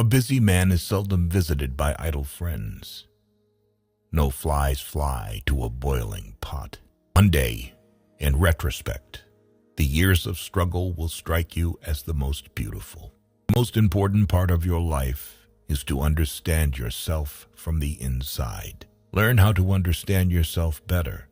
A busy man is seldom visited by idle friends. No flies fly to a boiling pot. One day, in retrospect, the years of struggle will strike you as the most beautiful. The most important part of your life is to understand yourself from the inside. Learn how to understand yourself better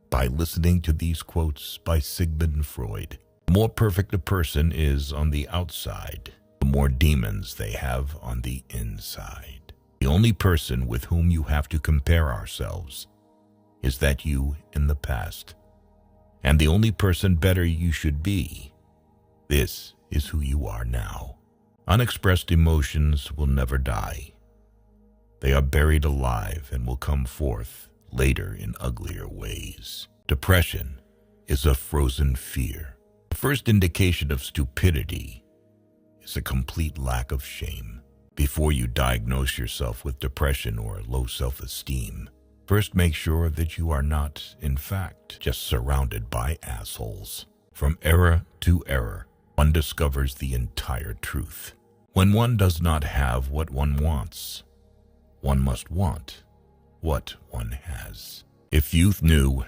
by listening to these quotes by Sigmund Freud. The more perfect a person is on the outside, the more demons they have on the inside. The only person with whom you have to compare ourselves is that you in the past. And the only person better you should be. This is who you are now. Unexpressed emotions will never die. They are buried alive and will come forth later in uglier ways. Depression is a frozen fear. The first indication of stupidity is a complete lack of shame. Before you diagnose yourself with depression or low self-esteem, first make sure that you are not, in fact, just surrounded by assholes. From era to era, one discovers the entire truth. When one does not have what one wants, one must want what one has. If youth knew,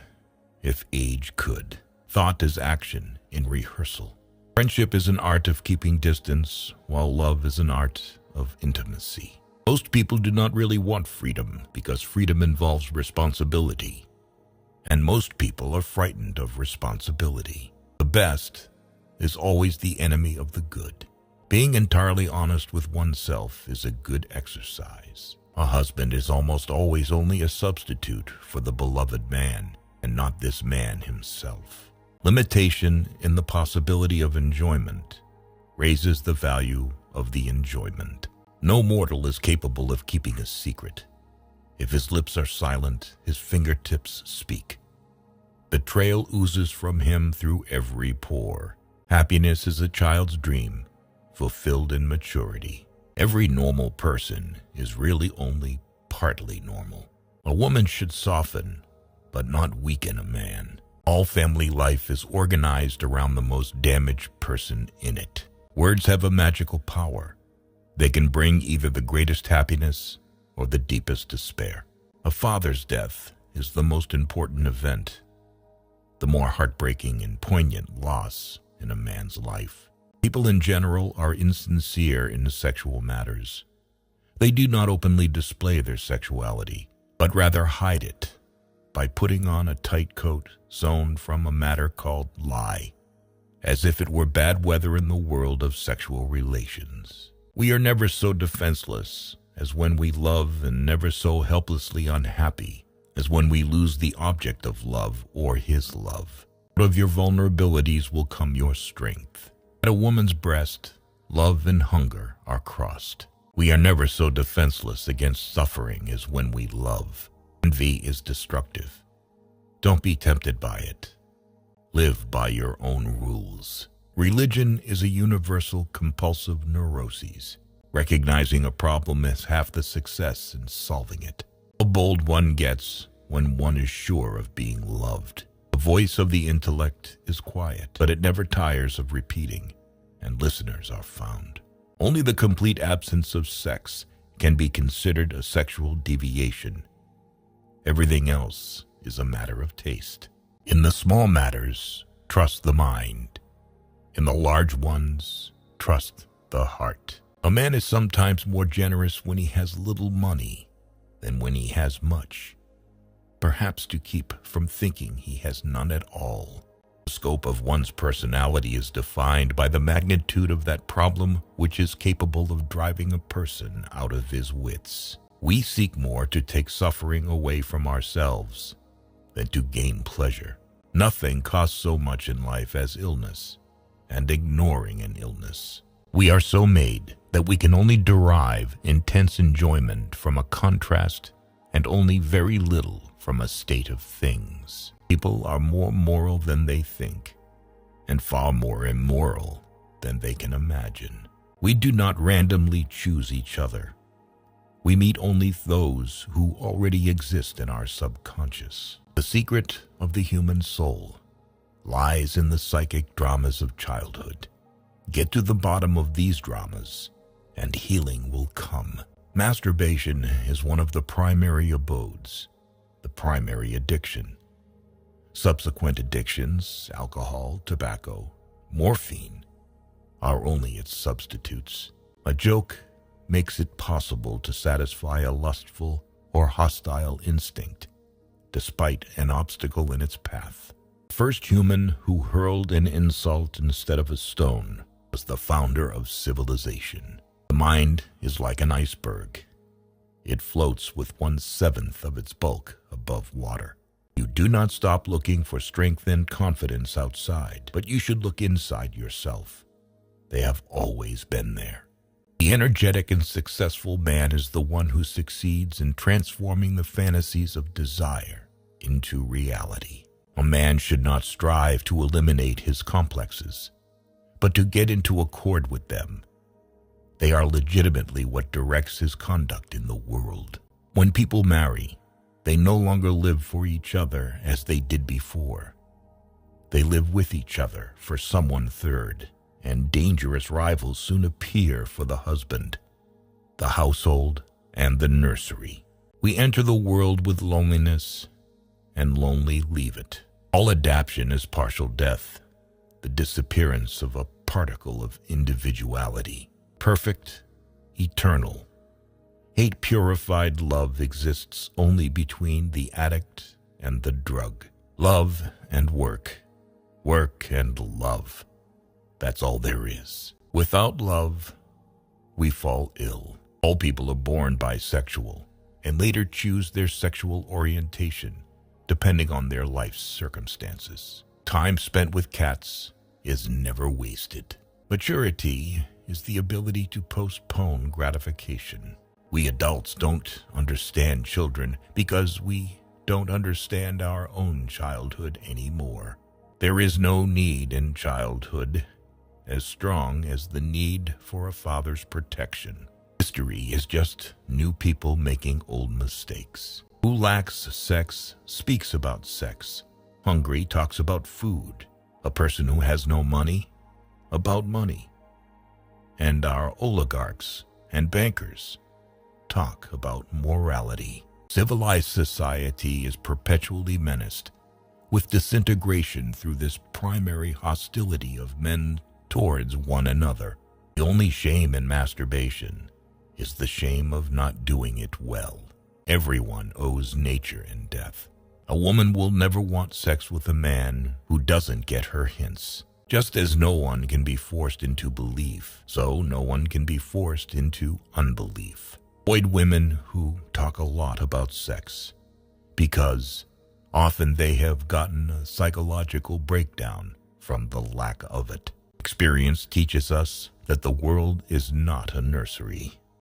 if age could. Thought is action in rehearsal. Friendship is an art of keeping distance, while love is an art of intimacy. Most people do not really want freedom because freedom involves responsibility. And most people are frightened of responsibility. The best is always the enemy of the good. Being entirely honest with oneself is a good exercise. A husband is almost always only a substitute for the beloved man, and not this man himself. Limitation in the possibility of enjoyment raises the value of the enjoyment. No mortal is capable of keeping a secret. If his lips are silent, his fingertips speak. Betrayal oozes from him through every pore. Happiness is a child's dream, fulfilled in maturity. Every normal person is really only partly normal. A woman should soften, but not weaken a man. All family life is organized around the most damaged person in it. Words have a magical power. They can bring either the greatest happiness or the deepest despair. A father's death is the most important event, the more heartbreaking and poignant loss in a man's life. People in general are insincere in sexual matters. They do not openly display their sexuality, but rather hide it by putting on a tight coat sewn from a matter called lie, as if it were bad weather in the world of sexual relations. We are never so defenseless as when we love, and never so helplessly unhappy as when we lose the object of love or his love. Out of your vulnerabilities will come your strength. At a woman's breast, love and hunger are crossed. We are never so defenseless against suffering as when we love. Envy is destructive. Don't be tempted by it. Live by your own rules. Religion is a universal compulsive neuroses. Recognizing a problem is half the success in solving it. How bold one gets when one is sure of being loved. The voice of the intellect is quiet, but it never tires of repeating, and listeners are found. Only the complete absence of sex can be considered a sexual deviation. Everything else is a matter of taste. In the small matters, trust the mind. In the large ones, trust the heart. A man is sometimes more generous when he has little money than when he has much, perhaps to keep from thinking he has none at all. The scope of one's personality is defined by the magnitude of that problem which is capable of driving a person out of his wits. We seek more to take suffering away from ourselves than to gain pleasure. Nothing costs so much in life as illness and ignoring an illness. We are so made that we can only derive intense enjoyment from a contrast and only very little from a state of things. People are more moral than they think, and far more immoral than they can imagine. We do not randomly choose each other. We meet only those who already exist in our subconscious. The secret of the human soul lies in the psychic dramas of childhood. Get to the bottom of these dramas, and healing will come. Masturbation is one of the primary abodes, the primary addiction. Subsequent addictions, alcohol, tobacco, morphine, are only its substitutes. A joke makes it possible to satisfy a lustful or hostile instinct, despite an obstacle in its path. The first human who hurled an insult instead of a stone was the founder of civilization. The mind is like an iceberg. It floats with 1/7 of its bulk above water. You do not stop looking for strength and confidence outside, but you should look inside yourself. They have always been there. The energetic and successful man is the one who succeeds in transforming the fantasies of desire into reality. A man should not strive to eliminate his complexes, but to get into accord with them. They are legitimately what directs his conduct in the world. When people marry, they no longer live for each other as they did before. They live with each other for someone third, and dangerous rivals soon appear for the husband, the household, and the nursery. We enter the world with loneliness and lonely leave it. All adaptation is partial death, the disappearance of a particle of individuality. Perfect, eternal, hate-purified love exists only between the addict and the drug. Love and work, work and love. That's all there is. Without love, we fall ill. All people are born bisexual and later choose their sexual orientation depending on their life's circumstances. Time spent with cats is never wasted. Maturity is the ability to postpone gratification. We adults don't understand children because we don't understand our own childhood anymore. There is no need in childhood as strong as the need for a father's protection. History is just new people making old mistakes. Who lacks sex speaks about sex. Hungry talks about food. A person who has no money, about money. And our oligarchs and bankers talk about morality. Civilized society is perpetually menaced with disintegration through this primary hostility of men towards one another. The only shame in masturbation is the shame of not doing it well. Everyone owes nature in death. A woman will never want sex with a man who doesn't get her hints. Just as no one can be forced into belief, so no one can be forced into unbelief. Avoid women who talk a lot about sex, because often they have gotten a psychological breakdown from the lack of it. Experience teaches us that the world is not a nursery.